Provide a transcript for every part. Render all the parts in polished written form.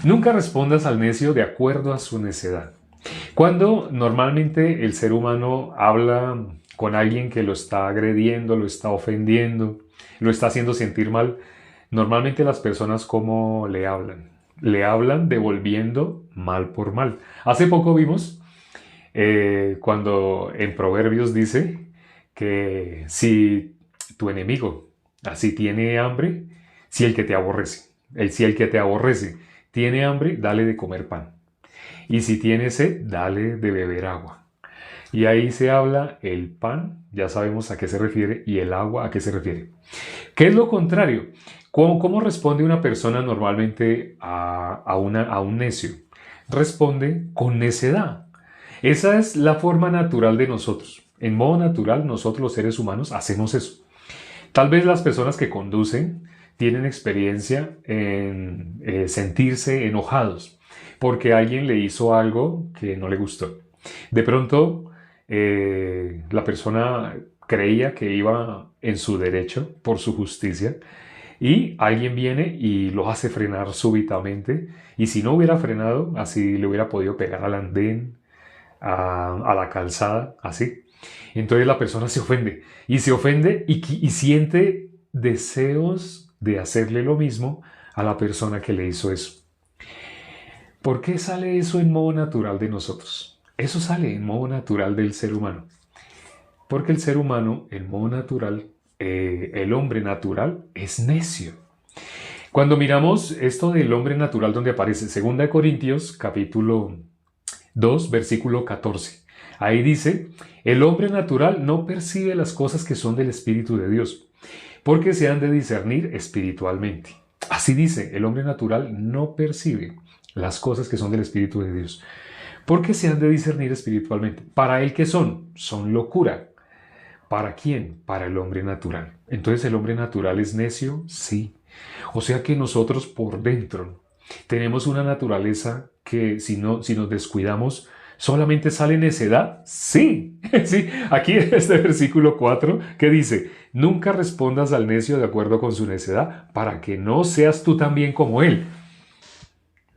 Nunca respondas al necio de acuerdo a su necedad. Cuando normalmente el ser humano habla con alguien que lo está agrediendo, lo está ofendiendo, lo está haciendo sentir mal, normalmente las personas ¿cómo le hablan? Le hablan devolviendo mal por mal. Hace poco vimos cuando en Proverbios dice que si tu enemigo así tiene hambre, si el que te aborrece tiene hambre, dale de comer pan. Y si tiene sed, dale de beber agua. Y ahí se habla el pan, ya sabemos a qué se refiere, y el agua a qué se refiere. ¿Qué es lo contrario? ¿Cómo responde una persona normalmente a un necio? Responde con necedad. Esa es la forma natural de nosotros. En modo natural, nosotros los seres humanos hacemos eso. Tal vez las personas que conducen tienen experiencia en sentirse enojados porque alguien le hizo algo que no le gustó. De pronto, la persona creía que iba en su derecho por su justicia y alguien viene y lo hace frenar súbitamente y si no hubiera frenado, así le hubiera podido pegar al andén, a la calzada, así. Entonces la persona se ofende y se ofende y siente deseos de hacerle lo mismo a la persona que le hizo eso. ¿Por qué sale eso en modo natural de nosotros? Eso sale en modo natural del ser humano. Porque el ser humano, en modo natural, el hombre natural es necio. Cuando miramos esto del hombre natural donde aparece 2 Corintios capítulo 2 versículo 14. Ahí dice, el hombre natural no percibe las cosas que son del Espíritu de Dios, porque se han de discernir espiritualmente. Así dice, el hombre natural no percibe las cosas que son del Espíritu de Dios, porque se han de discernir espiritualmente. ¿Para él qué son? Son locura. ¿Para quién? Para el hombre natural. Entonces, ¿el hombre natural es necio? Sí. O sea que nosotros por dentro tenemos una naturaleza que si nos descuidamos, ¿solamente sale necedad? Sí, sí. Aquí en este versículo 4 que dice, nunca respondas al necio de acuerdo con su necedad para que no seas tú también como él.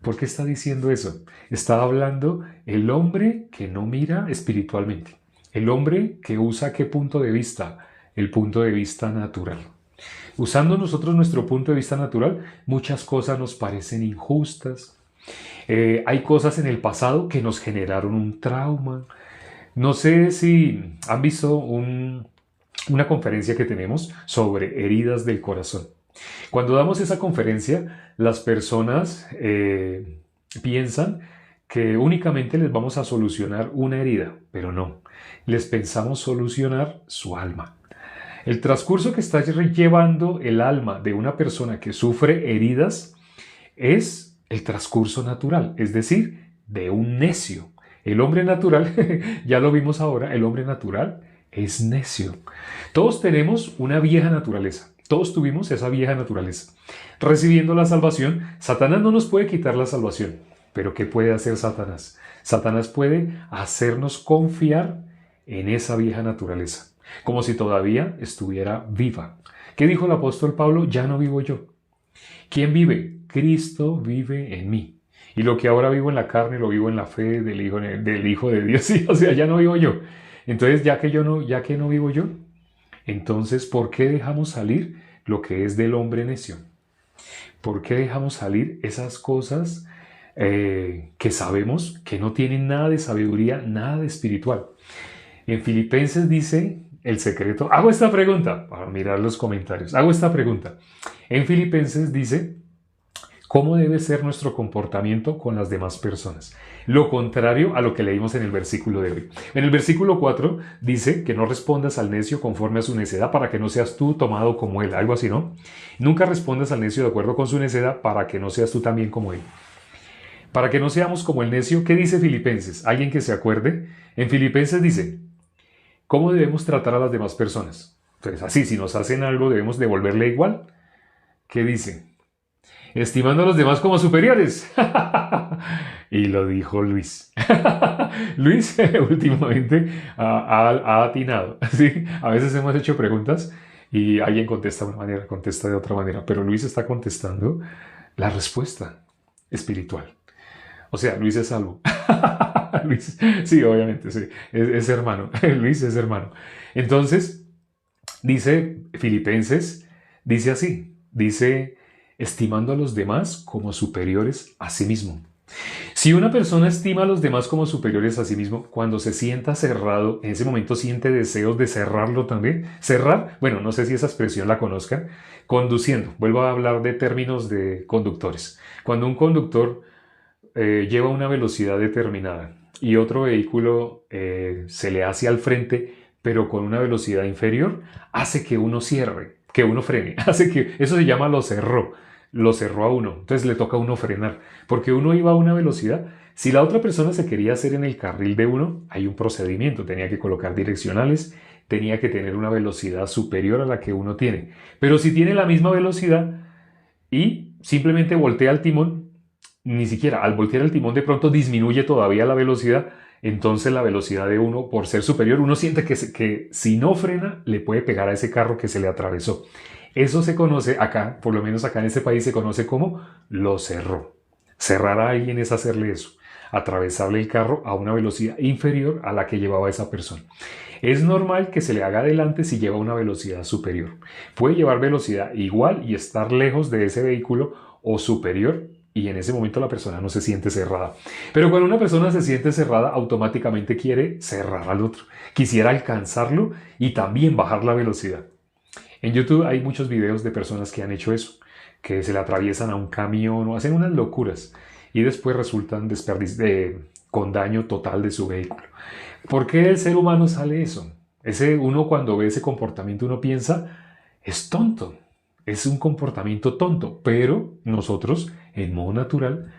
¿Por qué está diciendo eso? Está hablando el hombre que no mira espiritualmente. El hombre que usa ¿qué punto de vista? El punto de vista natural. Usando nosotros nuestro punto de vista natural, muchas cosas nos parecen injustas. Hay cosas en el pasado que nos generaron un trauma. No sé si han visto una conferencia que tenemos sobre heridas del corazón. Cuando damos esa conferencia, las personas piensan que únicamente les vamos a solucionar una herida, pero no, les pensamos solucionar su alma. El transcurso que está llevando el alma de una persona que sufre heridas es el transcurso natural, es decir, de un necio. El hombre natural, ya lo vimos ahora, el hombre natural es necio. Todos tenemos una vieja naturaleza. Todos tuvimos esa vieja naturaleza. Recibiendo la salvación, Satanás no nos puede quitar la salvación. Pero ¿qué puede hacer Satanás? Satanás puede hacernos confiar en esa vieja naturaleza, como si todavía estuviera viva. ¿Qué dijo el apóstol Pablo? Ya no vivo yo. ¿Quién vive? Cristo vive en mí. Y lo que ahora vivo en la carne, lo vivo en la fe del Hijo de Dios. Sí, o sea, ya no vivo yo. Entonces, ya que no vivo yo, entonces, ¿por qué dejamos salir lo que es del hombre necio? ¿Por qué dejamos salir esas cosas que sabemos que no tienen nada de sabiduría, nada de espiritual? En Filipenses dice el secreto. Hago esta pregunta para mirar los comentarios. Hago esta pregunta. En Filipenses dice cómo debe ser nuestro comportamiento con las demás personas. Lo contrario a lo que leímos en el versículo de hoy. En el versículo 4 dice que no respondas al necio conforme a su necedad para que no seas tú tomado como él. Algo así, ¿no? Nunca respondas al necio de acuerdo con su necedad para que no seas tú también como él. Para que no seamos como el necio, ¿qué dice Filipenses? ¿Alguien que se acuerde? En Filipenses dice, ¿cómo debemos tratar a las demás personas? Entonces, así, si nos hacen algo, debemos devolverle igual. ¿Qué dice? Estimando a los demás como superiores. Y lo dijo Luis. Luis últimamente ha atinado. ¿Sí? A veces hemos hecho preguntas y alguien contesta de una manera, contesta de otra manera, pero Luis está contestando la respuesta. espiritual. O sea, Luis es salvo. Luis, sí, obviamente, sí, es hermano. Luis es hermano. Entonces, dice Filipenses, dice así, dice, estimando a los demás como superiores a sí mismo. Si una persona estima a los demás como superiores a sí mismo, cuando se sienta cerrado, en ese momento siente deseos de cerrarlo también. Cerrar, bueno, no sé si esa expresión la conozcan. Conduciendo, vuelvo a hablar de términos de conductores. Cuando un conductor lleva una velocidad determinada y otro vehículo se le hace al frente, pero con una velocidad inferior, hace que uno cierre, que uno frene, hace que, eso se llama lo cerró a uno, entonces le toca a uno frenar, porque uno iba a una velocidad. Si la otra persona se quería hacer en el carril de uno, hay un procedimiento, tenía que colocar direccionales, tenía que tener una velocidad superior a la que uno tiene. Pero si tiene la misma velocidad y simplemente voltea el timón, ni siquiera al voltear el timón de pronto disminuye todavía la velocidad, entonces la velocidad de uno, por ser superior, uno siente que si no frena, le puede pegar a ese carro que se le atravesó. Eso se conoce acá, por lo menos acá en este país se conoce como lo cerró. Cerrar a alguien es hacerle eso, atravesarle el carro a una velocidad inferior a la que llevaba esa persona. Es normal que se le haga adelante si lleva una velocidad superior. Puede llevar velocidad igual y estar lejos de ese vehículo o superior, y en ese momento la persona no se siente cerrada. Pero cuando una persona se siente cerrada, automáticamente quiere cerrar al otro. Quisiera alcanzarlo y también bajar la velocidad. En YouTube hay muchos videos de personas que han hecho eso, que se le atraviesan a un camión o hacen unas locuras y después resultan con daño total de su vehículo. ¿Por qué el ser humano sale eso? Uno cuando ve ese comportamiento uno piensa, es tonto, es un comportamiento tonto, pero nosotros, en modo natural,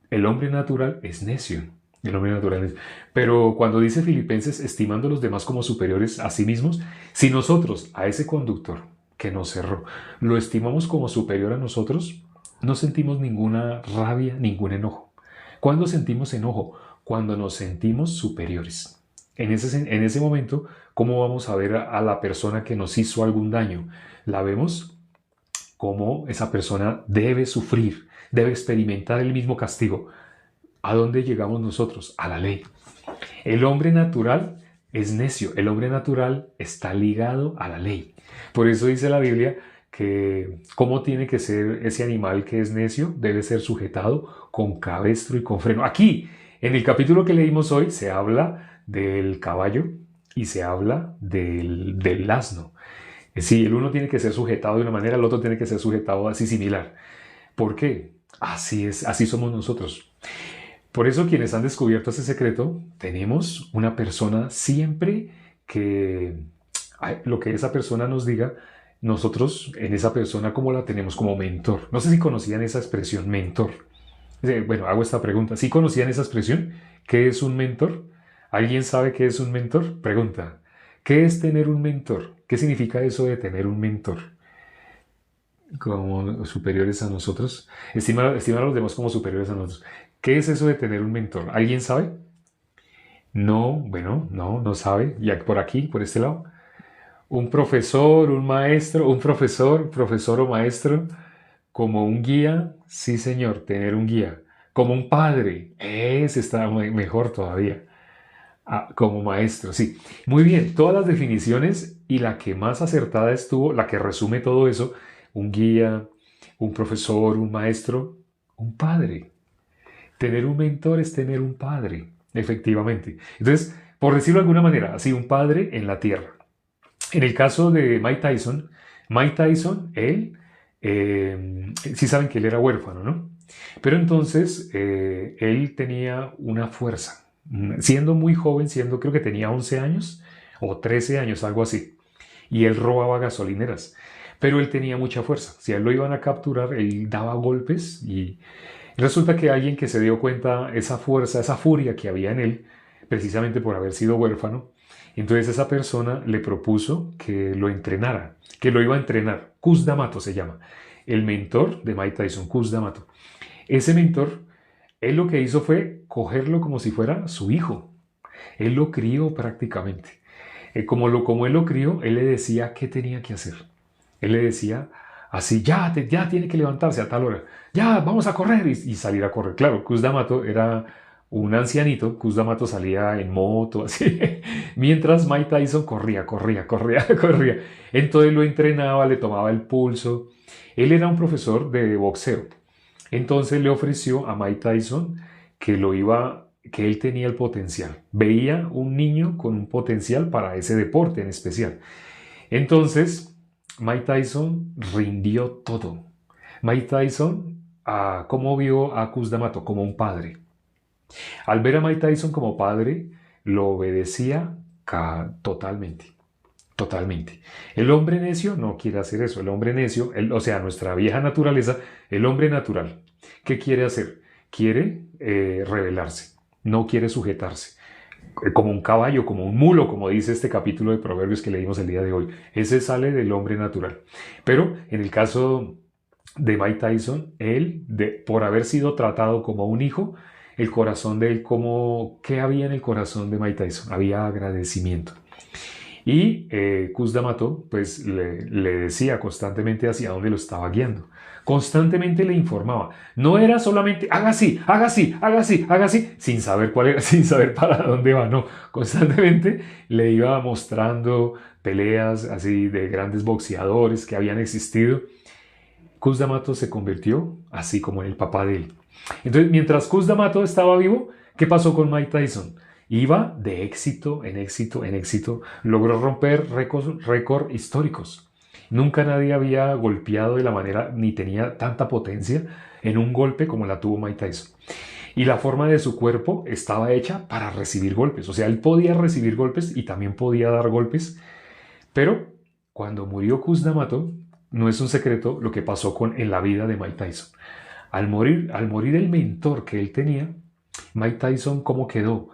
el hombre natural es necio. El hombre natural es. Pero cuando dice Filipenses, estimando a los demás como superiores a sí mismos, si nosotros a ese conductor que nos cerró lo estimamos como superior a nosotros, no sentimos ninguna rabia, ningún enojo. ¿Cuándo sentimos enojo? Cuando nos sentimos superiores. En ese momento, ¿cómo vamos a ver a la persona que nos hizo algún daño? La vemos como esa persona debe sufrir, debe experimentar el mismo castigo. ¿A dónde llegamos nosotros? A la ley. El hombre natural es necio, el hombre natural está ligado a la ley. Por eso dice la Biblia que cómo tiene que ser ese animal que es necio, debe ser sujetado con cabestro y con freno. Aquí, en el capítulo que leímos hoy, se habla del caballo y se habla del asno. Sí, el uno tiene que ser sujetado de una manera, el otro tiene que ser sujetado así similar. ¿Por qué? Así es, así somos nosotros. Por eso quienes han descubierto ese secreto, tenemos una persona siempre que lo que esa persona nos diga, nosotros en esa persona como la tenemos como mentor. No sé si conocían esa expresión mentor. Bueno, hago esta pregunta. ¿Sí conocían esa expresión? ¿Qué es un mentor? ¿Alguien sabe qué es un mentor? Pregunta. ¿Qué es tener un mentor? ¿Qué significa eso de tener un mentor? Como superiores a nosotros. Estimar a los demás como superiores a nosotros. ¿Qué es eso de tener un mentor? ¿Alguien sabe? No, bueno, no sabe. Ya por aquí, por este lado. Un profesor, un maestro, un profesor o maestro, como un guía. Sí, señor, tener un guía. Como un padre. Ese está mejor todavía. Ah, como maestro, sí. Muy bien, todas las definiciones y la que más acertada estuvo, la que resume todo eso, un guía, un profesor, un maestro, un padre. Tener un mentor es tener un padre, efectivamente. Entonces, por decirlo de alguna manera, así un padre en la tierra. En el caso de Mike Tyson, él, sí saben que él era huérfano, ¿no? Pero entonces él tenía una fuerza, siendo muy joven, creo que tenía 11 años o 13 años, algo así, y él robaba gasolineras, pero él tenía mucha fuerza. Si a él lo iban a capturar, él daba golpes y resulta que alguien que se dio cuenta esa fuerza, esa furia que había en él, precisamente por haber sido huérfano, entonces esa persona le propuso que lo entrenara, que lo iba a entrenar. Cus D'Amato se llama, el mentor de Mike Tyson, Cus D'Amato. Ese mentor, él lo que hizo fue cogerlo como si fuera su hijo. Él lo crió prácticamente. Como él lo crió, él le decía qué tenía que hacer. Él le decía, así, ya tiene que levantarse a tal hora, ya, vamos a correr y salir a correr. Claro, Cus D'Amato era un ancianito, Cus D'Amato salía en moto, así, mientras Mike Tyson corría. Entonces lo entrenaba, le tomaba el pulso. Él era un profesor de boxeo. Entonces le ofreció a Mike Tyson que él tenía el potencial. Veía un niño con un potencial para ese deporte en especial. Entonces, Mike Tyson rindió todo. Mike Tyson, ¿cómo vio a Cus D'Amato? Como un padre. Al ver a Mike Tyson como padre, lo obedecía totalmente. Totalmente. El hombre necio no quiere hacer eso. El hombre necio, o sea, nuestra vieja naturaleza, el hombre natural, ¿qué quiere hacer? Quiere rebelarse, no quiere sujetarse. Como un caballo, como un mulo, como dice este capítulo de Proverbios que leímos el día de hoy. Ese sale del hombre natural. Pero en el caso de Mike Tyson, por haber sido tratado como un hijo, el corazón de él, ¿qué había en el corazón de Mike Tyson? Había agradecimiento. Y Cus D'Amato pues le decía constantemente hacia dónde lo estaba guiando. Constantemente le informaba. No era solamente haga así, haga así, haga así, haga así, sin saber cuál era, sin saber para dónde va. No, constantemente le iba mostrando peleas así de grandes boxeadores que habían existido. Cus D'Amato se convirtió así como en el papá de él. Entonces, mientras Cus D'Amato estaba vivo, ¿qué pasó con Mike Tyson? Iba de éxito en éxito en éxito, logró romper récord históricos. Nunca nadie había golpeado de la manera, ni tenía tanta potencia en un golpe como la tuvo Mike Tyson. Y la forma de su cuerpo estaba hecha para recibir golpes. O sea, él podía recibir golpes y también podía dar golpes. Pero cuando murió Cus D'Amato, no es un secreto lo que pasó en la vida de Mike Tyson. Al morir el mentor que él tenía, Mike Tyson, ¿cómo quedó?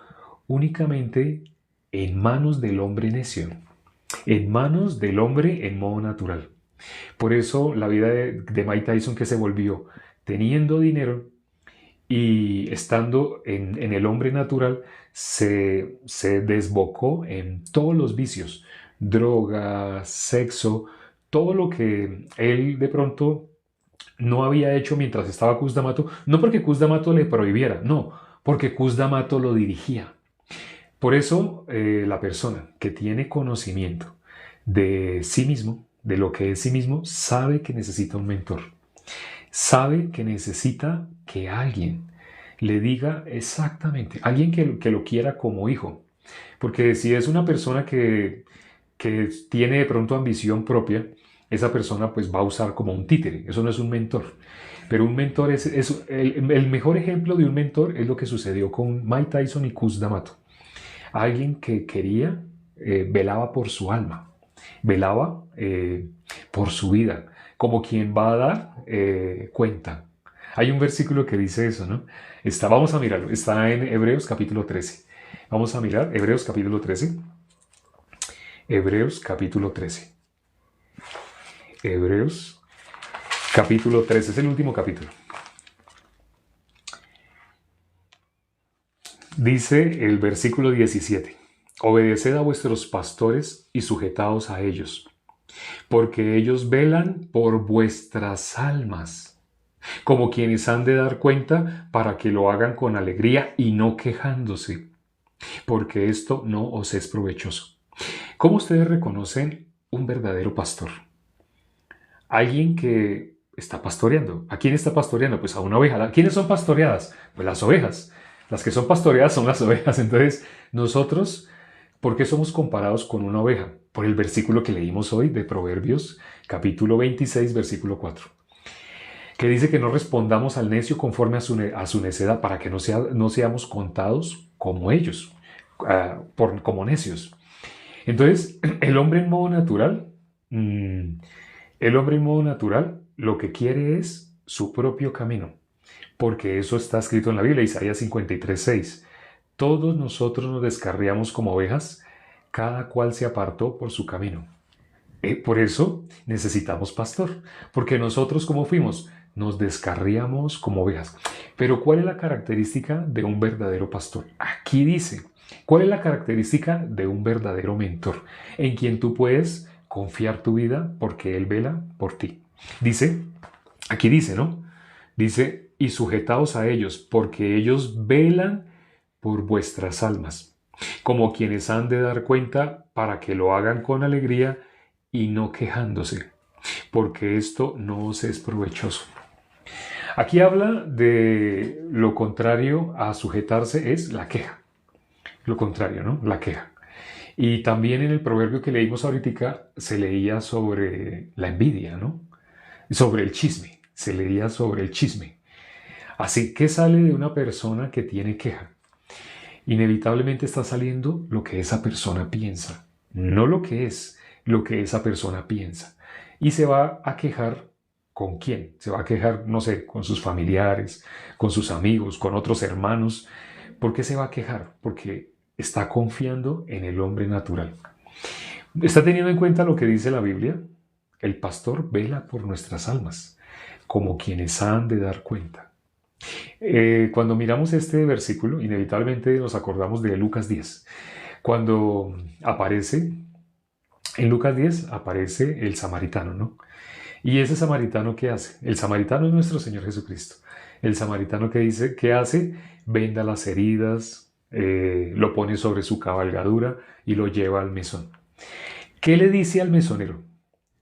Únicamente en manos del hombre necio, en manos del hombre en modo natural. Por eso la vida de Mike Tyson que se volvió teniendo dinero y estando en el hombre natural, se desbocó en todos los vicios, droga, sexo, todo lo que él de pronto no había hecho mientras estaba Cus D'Amato, no porque Cus D'Amato le prohibiera, no, porque Cus D'Amato lo dirigía. Por eso la persona que tiene conocimiento de sí mismo, de lo que es sí mismo, sabe que necesita un mentor. Sabe que necesita que alguien le diga exactamente, alguien que lo quiera como hijo. Porque si es una persona que tiene de pronto ambición propia, esa persona pues va a usar como un títere. Eso no es un mentor. Pero un mentor es el mejor ejemplo de un mentor es lo que sucedió con Mike Tyson y Cus D'Amato. Alguien que quería, velaba por su alma, velaba por su vida, como quien va a dar cuenta. Hay un versículo que dice eso, ¿no? Vamos a mirarlo, está en Hebreos capítulo 13. Vamos a mirar Hebreos capítulo 13. Hebreos capítulo 13. Hebreos capítulo 13, es el último capítulo. Dice el versículo 17, obedeced a vuestros pastores y sujetaos a ellos, porque ellos velan por vuestras almas, como quienes han de dar cuenta para que lo hagan con alegría y no quejándose, porque esto no os es provechoso. ¿Cómo ustedes reconocen un verdadero pastor? Alguien que está pastoreando. ¿A quién está pastoreando? Pues a una oveja. ¿Quiénes son pastoreadas? Pues las ovejas. Las que son pastoreadas son las ovejas. Entonces, nosotros, ¿por qué somos comparados con una oveja? Por el versículo que leímos hoy de Proverbios, capítulo 26, versículo 4, que dice que no respondamos al necio conforme a su necedad, para que no seamos contados como ellos, como necios. Entonces, el hombre en modo natural, lo que quiere es su propio camino, porque eso está escrito en la Biblia, Isaías 53:6. Todos nosotros nos descarriamos como ovejas, cada cual se apartó por su camino. Por eso necesitamos pastor, porque nosotros como fuimos, nos descarriamos como ovejas. Pero ¿cuál es la característica de un verdadero pastor? Aquí dice, ¿cuál es la característica de un verdadero mentor? En quien tú puedes confiar tu vida porque él vela por ti. Dice, aquí dice, ¿no? Dice, y sujetaos a ellos, porque ellos velan por vuestras almas, como quienes han de dar cuenta para que lo hagan con alegría y no quejándose, porque esto no os es provechoso. Aquí habla de lo contrario a sujetarse es la queja. Lo contrario, ¿no? La queja. Y también en el proverbio que leímos ahorita se leía sobre la envidia, ¿no? Sobre el chisme. Se leía sobre el chisme. Así que sale de una persona que tiene queja. Inevitablemente está saliendo lo que esa persona piensa. No lo que esa persona piensa. Y se va a quejar. ¿Con quién? Se va a quejar, no sé, con sus familiares, con sus amigos, con otros hermanos. ¿Por qué se va a quejar? Porque está confiando en el hombre natural. ¿Está teniendo en cuenta lo que dice la Biblia? El pastor vela por nuestras almas, como quienes han de dar cuenta. Cuando miramos este versículo, inevitablemente nos acordamos de Lucas 10. Cuando aparece, en Lucas 10 aparece el samaritano, ¿no? ¿Y ese samaritano qué hace? El samaritano es nuestro Señor Jesucristo. El samaritano que dice, ¿qué hace? Venda las heridas, lo pone sobre su cabalgadura y lo lleva al mesón. ¿Qué le dice al mesonero?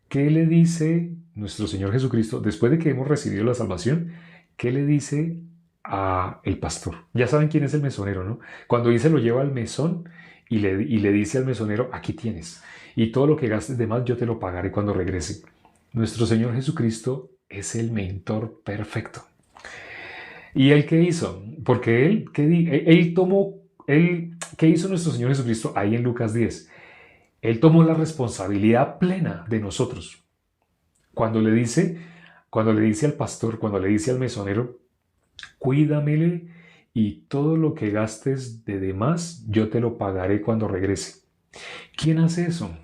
¿Qué le dice nuestro Señor Jesucristo después de que hemos recibido la salvación? ¿Qué le dice a el pastor? Ya saben quién es el mesonero, ¿no? Cuando dice lo lleva al mesón y le dice al mesonero, aquí tienes. Y todo lo que gastes de más yo te lo pagaré cuando regrese. Nuestro Señor Jesucristo es el mentor perfecto. ¿Y él qué hizo? Porque ¿qué hizo nuestro Señor Jesucristo ahí en Lucas 10? Él tomó la responsabilidad plena de nosotros. Cuando le dice al pastor, cuando le dice al mesonero, cuídamele y todo lo que gastes de demás, yo te lo pagaré cuando regrese. ¿Quién hace eso?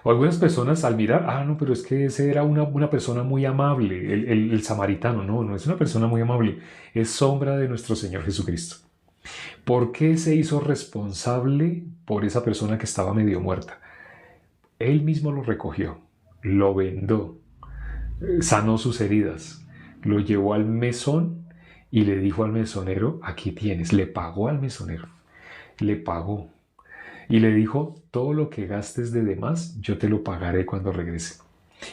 O algunas personas al mirar, no, pero es que ese era una persona muy amable, el samaritano. No es una persona muy amable, es sombra de nuestro Señor Jesucristo. ¿Por qué se hizo responsable por esa persona que estaba medio muerta? Él mismo lo recogió, lo vendó, sanó sus heridas, lo llevó al mesón y le dijo al mesonero, aquí tienes, le pagó al mesonero, le pagó. Y le dijo, todo lo que gastes de demás, yo te lo pagaré cuando regrese.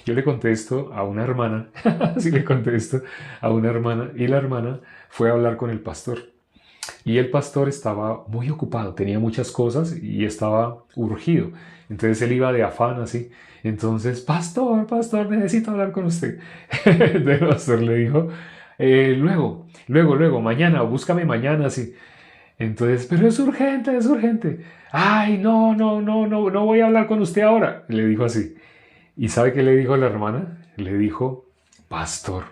Yo le contesto a una hermana, sí le contesto a una hermana, y la hermana fue a hablar con el pastor. Y el pastor estaba muy ocupado, tenía muchas cosas y estaba urgido. Entonces él iba de afán así. Entonces, pastor, necesito hablar con usted. Entonces el pastor le dijo, luego, mañana, búscame mañana, así. Entonces, pero es urgente, es urgente. Ay, no voy a hablar con usted ahora. Le dijo así. ¿Y sabe qué le dijo la hermana? Le dijo, pastor,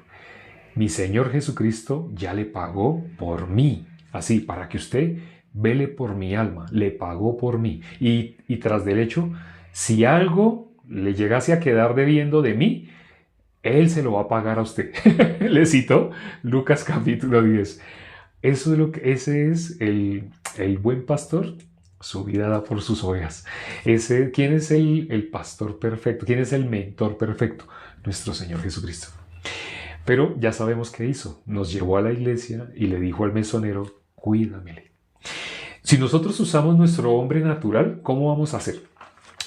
mi Señor Jesucristo ya le pagó por mí. Así, para que usted vele por mi alma. Le pagó por mí. Y tras del hecho, si algo le llegase a quedar debiendo de mí, Él se lo va a pagar a usted. Le citó Lucas capítulo 10. Ese es el buen pastor, su vida da por sus ovejas. ¿Quién es el pastor perfecto? ¿Quién es el mentor perfecto? Nuestro Señor Jesucristo. Pero ya sabemos qué hizo. Nos llevó a la iglesia y le dijo al mesonero, cuídamele. Si nosotros usamos nuestro hombre natural, ¿cómo vamos a hacer?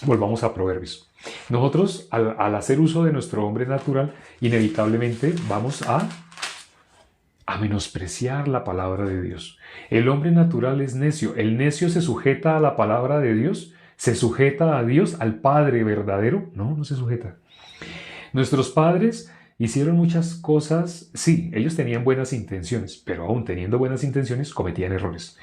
Volvamos a Proverbios. Nosotros, al hacer uso de nuestro hombre natural, inevitablemente vamos a menospreciar la palabra de Dios. El hombre natural es necio. El necio se sujeta a la palabra de Dios, se sujeta a Dios, al Padre verdadero. No se sujeta. Nuestros padres hicieron muchas cosas, sí, ellos tenían buenas intenciones, pero aún teniendo buenas intenciones cometían errores.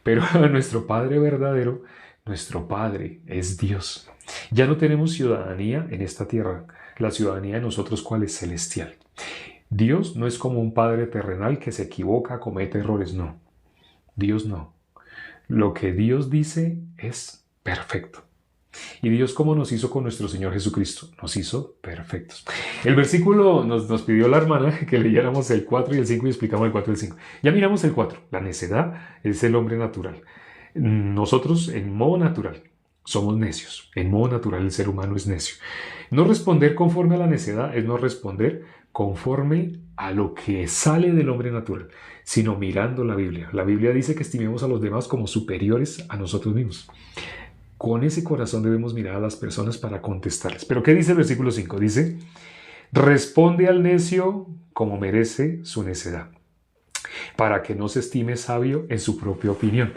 Pero nuestro Padre verdadero, nuestro Padre es Dios. Ya no tenemos ciudadanía en esta tierra. La ciudadanía de nosotros, ¿cuál es? Celestial. Dios no es como un padre terrenal que se equivoca, comete errores, no. Dios no. Lo que Dios dice es perfecto. ¿Y Dios cómo nos hizo con nuestro Señor Jesucristo? Nos hizo perfectos. El versículo nos pidió la hermana que leyéramos el 4 y el 5 y explicamos el 4 y el 5. Ya miramos el 4. La necedad es el hombre natural. Nosotros en modo natural somos necios. En modo natural el ser humano es necio. No responder conforme a la necedad es no responder conforme a lo que sale del hombre natural, sino mirando la Biblia. La Biblia dice que estimemos a los demás como superiores a nosotros mismos. Con ese corazón debemos mirar a las personas para contestarles. Pero ¿qué dice el versículo 5? Dice, responde al necio como merece su necedad, para que no se estime sabio en su propia opinión.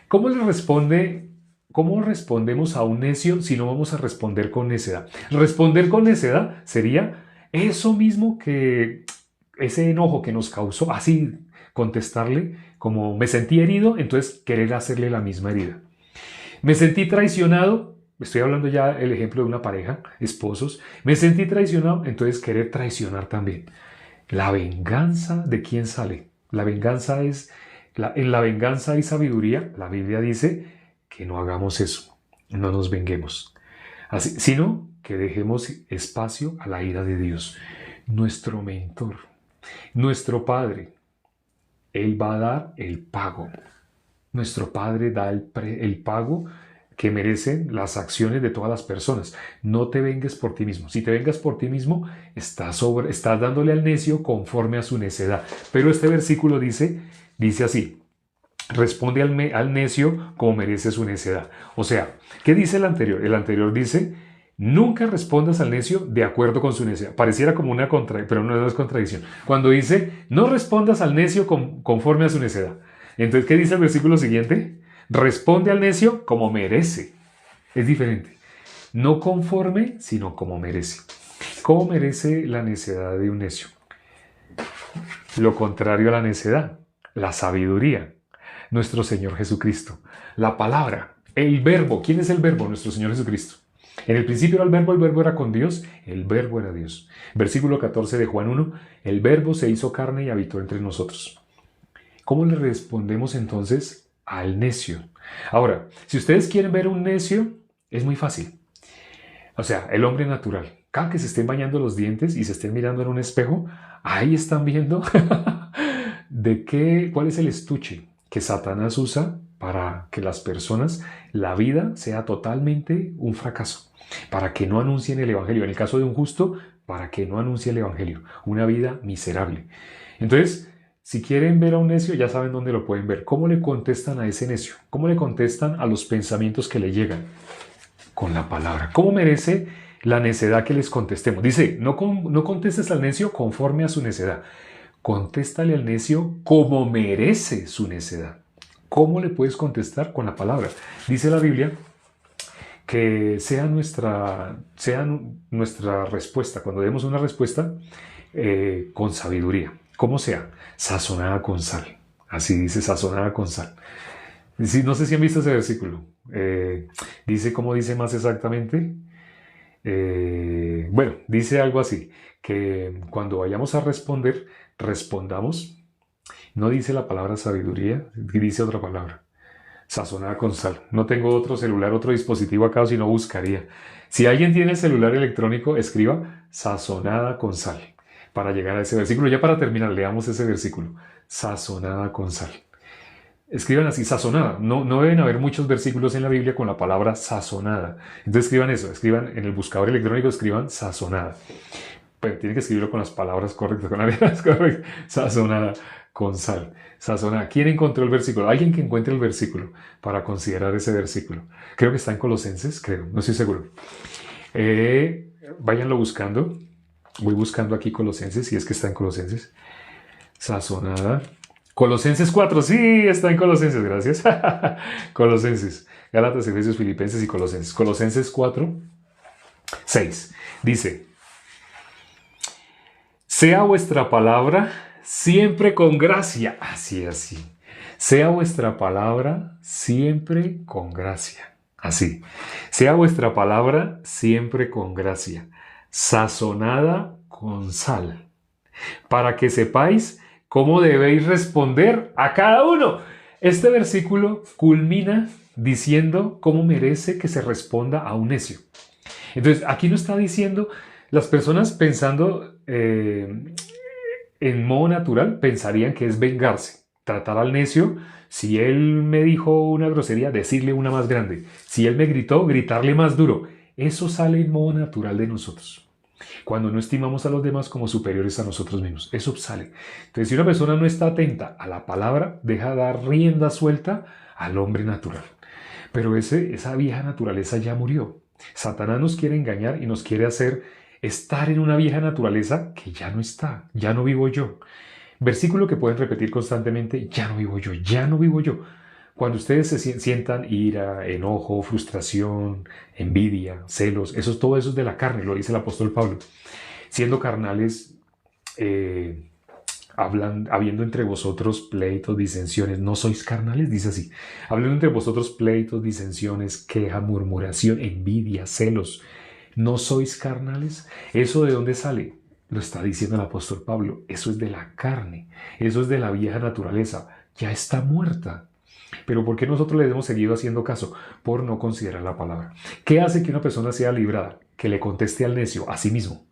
¿Cómo le responde? ¿Cómo respondemos a un necio si no vamos a responder con necedad? Responder con necedad sería eso mismo que ese enojo que nos causó, así contestarle como me sentí herido, entonces querer hacerle la misma herida. Me sentí traicionado, estoy hablando ya el ejemplo de una pareja, esposos, me sentí traicionado, entonces querer traicionar también. La venganza, ¿de quién sale? La venganza es, en la venganza hay sabiduría. La Biblia dice que no hagamos eso, no nos venguemos, así, sino que dejemos espacio a la ira de Dios, nuestro mentor, nuestro Padre. Él va a dar el pago. Nuestro Padre da el pago que merecen las acciones de todas las personas. No te vengues por ti mismo. Si te vengas por ti mismo, estás dándole al necio conforme a su necedad. Pero este versículo dice así, responde al necio como merece su necedad. O sea, ¿qué dice el anterior? El anterior dice, nunca respondas al necio de acuerdo con su necedad. Pareciera como una contradicción, pero no es contradicción. Cuando dice, no respondas al necio conforme a su necedad. Entonces, ¿qué dice el versículo siguiente? Responde al necio como merece. Es diferente. No conforme, sino como merece. ¿Cómo merece la necedad de un necio? Lo contrario a la necedad, la sabiduría. Nuestro Señor Jesucristo. La palabra, el verbo. ¿Quién es el verbo? Nuestro Señor Jesucristo. En el principio era el verbo era con Dios, el verbo era Dios. Versículo 14 de Juan 1, el verbo se hizo carne y habitó entre nosotros. ¿Cómo le respondemos entonces al necio? Ahora, si ustedes quieren ver un necio, es muy fácil. O sea, el hombre natural. Cada que se estén bañando los dientes y se estén mirando en un espejo, ahí están viendo cuál es el estuche que Satanás usa para que las personas, la vida sea totalmente un fracaso, para que no anuncien el evangelio. En el caso de un justo, para que no anuncie el evangelio. Una vida miserable. Entonces, si quieren ver a un necio, ya saben dónde lo pueden ver. ¿Cómo le contestan a ese necio? ¿Cómo le contestan a los pensamientos que le llegan? Con la palabra. ¿Cómo merece la necedad que les contestemos? Dice, no contestes al necio conforme a su necedad. Contéstale al necio como merece su necedad. ¿Cómo le puedes contestar? Con la palabra. Dice la Biblia que sea nuestra respuesta, cuando demos una respuesta, con sabiduría. ¿Cómo sea? Sazonada con sal. Así dice, sazonada con sal. No sé si han visto ese versículo. Dice, ¿cómo dice más exactamente? Bueno, dice algo así, que cuando vayamos a responder, respondamos. No dice la palabra sabiduría, dice otra palabra. Sazonada con sal. No tengo otro celular, otro dispositivo acá, si no buscaría. Si alguien tiene el celular electrónico, escriba sazonada con sal para llegar a ese versículo. Ya para terminar, leamos ese versículo. Sazonada con sal. Escriban así, sazonada. No deben haber muchos versículos en la Biblia con la palabra sazonada. Entonces escriban eso, escriban en el buscador electrónico, escriban sazonada. Pero tienen que escribirlo con las palabras correctas, con las letras correctas. Sazonada con sal. Sazonada. ¿Quién encontró el versículo? Alguien que encuentre el versículo para considerar ese versículo. Creo que está en Colosenses, creo, no estoy seguro. Váyanlo buscando. Voy buscando aquí Colosenses, si es que está en Colosenses. Sazonada. Colosenses 4, sí, está en Colosenses, gracias. Colosenses, Gálatas, Efesios, Filipenses y Colosenses. Colosenses 4, 6. Dice, sea vuestra palabra siempre con gracia. Así. Sea vuestra palabra siempre con gracia. Así. Sea vuestra palabra siempre con gracia. Sazonada con sal. Para que sepáis cómo debéis responder a cada uno. Este versículo culmina diciendo cómo merece que se responda a un necio. Entonces, aquí no está diciendo, las personas pensando en modo natural pensarían que es vengarse. Tratar al necio, si él me dijo una grosería, decirle una más grande. Si él me gritó, gritarle más duro. Eso sale en modo natural de nosotros. Cuando no estimamos a los demás como superiores a nosotros mismos. Eso sale. Entonces, si una persona no está atenta a la palabra, deja dar rienda suelta al hombre natural. Pero esa vieja naturaleza ya murió. Satanás nos quiere engañar y nos quiere hacer estar en una vieja naturaleza que ya no está, ya no vivo yo. Versículo que pueden repetir constantemente, ya no vivo yo, ya no vivo yo. Cuando ustedes se sientan ira, enojo, frustración, envidia, celos, todo eso es de la carne, lo dice el apóstol Pablo. Siendo carnales, habiendo entre vosotros pleitos, disensiones, ¿no sois carnales? Dice así, habiendo entre vosotros pleitos, disensiones, queja, murmuración, envidia, celos, ¿no sois carnales? ¿Eso de dónde sale? Lo está diciendo el apóstol Pablo, eso es de la carne, eso es de la vieja naturaleza, ya está muerta. Pero ¿por qué nosotros le hemos seguido haciendo caso? Por no considerar la palabra. ¿Qué hace que una persona sea librada? Que le conteste al necio, a sí mismo.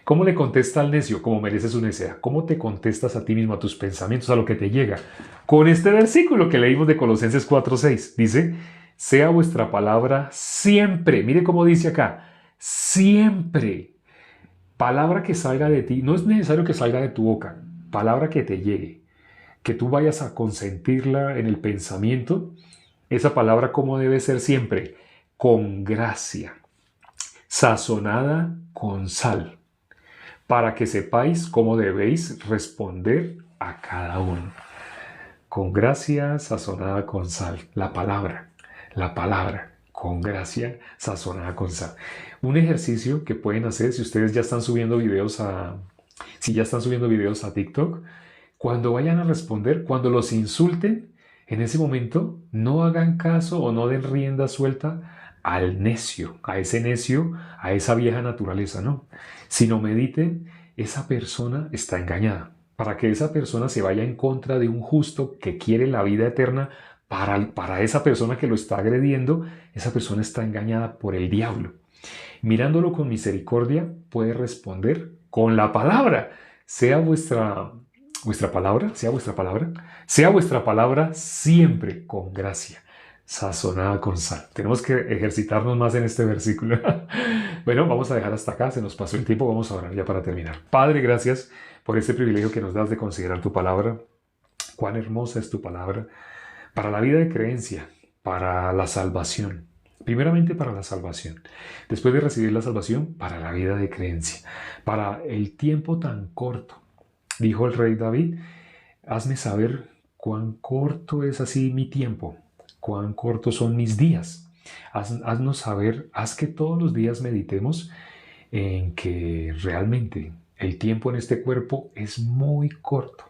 ¿Cómo le contesta al necio? Como merece su necedad. ¿Cómo te contestas a ti mismo, a tus pensamientos, a lo que te llega? Con este versículo que leímos de Colosenses 4:6. Dice, sea vuestra palabra siempre. Mire cómo dice acá, siempre. Palabra que salga de ti. No es necesario que salga de tu boca. Palabra que te llegue. Que tú vayas a consentirla en el pensamiento. Esa palabra, ¿cómo debe ser siempre? Con gracia. Sazonada con sal, para que sepáis cómo debéis responder a cada uno. Con gracia sazonada con sal. La palabra, con gracia sazonada con sal. Un ejercicio que pueden hacer si ustedes ya están subiendo videos a TikTok, cuando vayan a responder, cuando los insulten, en ese momento no hagan caso o no den rienda suelta al necio, a ese necio, a esa vieja naturaleza, no. Sino mediten, esa persona está engañada. Para que esa persona se vaya en contra de un justo que quiere la vida eterna, para esa persona que lo está agrediendo, esa persona está engañada por el diablo. Mirándolo con misericordia, puede responder con la palabra. Sea vuestra palabra siempre con gracia, sazonada con sal. Tenemos que ejercitarnos más en este versículo. Bueno, vamos a dejar hasta acá, se nos pasó el tiempo, vamos a orar ya para terminar. Padre, gracias por este privilegio que nos das de considerar tu palabra. Cuán hermosa es tu palabra para la vida de creencia, para la salvación. Primeramente para la salvación, después de recibir la salvación, para la vida de creencia, para el tiempo tan corto. Dijo el rey David, hazme saber cuán corto es así mi tiempo, cuán cortos son mis días. Haznos saber, haz que todos los días meditemos en que realmente el tiempo en este cuerpo es muy corto.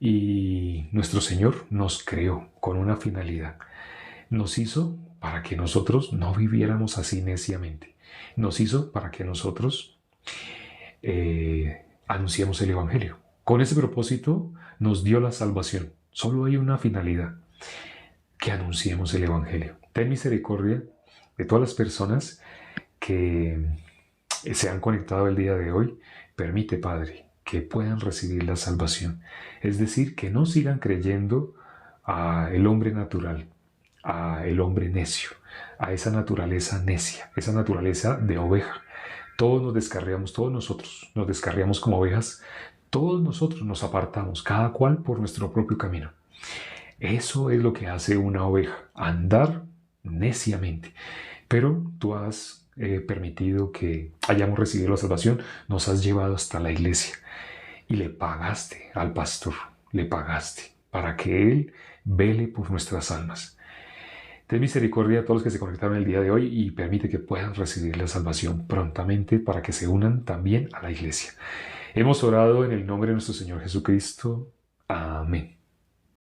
Y nuestro Señor nos creó con una finalidad. Nos hizo para que nosotros no viviéramos así neciamente. Nos hizo para que nosotros anunciemos el Evangelio. Con ese propósito nos dio la salvación. Solo hay una finalidad, que anunciemos el Evangelio. Ten misericordia de todas las personas que se han conectado el día de hoy. Permite, Padre, que puedan recibir la salvación. Es decir, que no sigan creyendo al hombre natural, al hombre necio, a esa naturaleza necia, esa naturaleza de oveja. Todos nos descarriamos, todos nosotros nos descarriamos como ovejas, todos nosotros nos apartamos, cada cual por nuestro propio camino. Eso es lo que hace una oveja, andar neciamente. Pero tú has permitido que hayamos recibido la salvación, nos has llevado hasta la iglesia y le pagaste al pastor, le pagaste para que él vele por nuestras almas. Ten misericordia a todos los que se conectaron el día de hoy y permite que puedan recibir la salvación prontamente para que se unan también a la iglesia. Hemos orado en el nombre de nuestro Señor Jesucristo. Amén.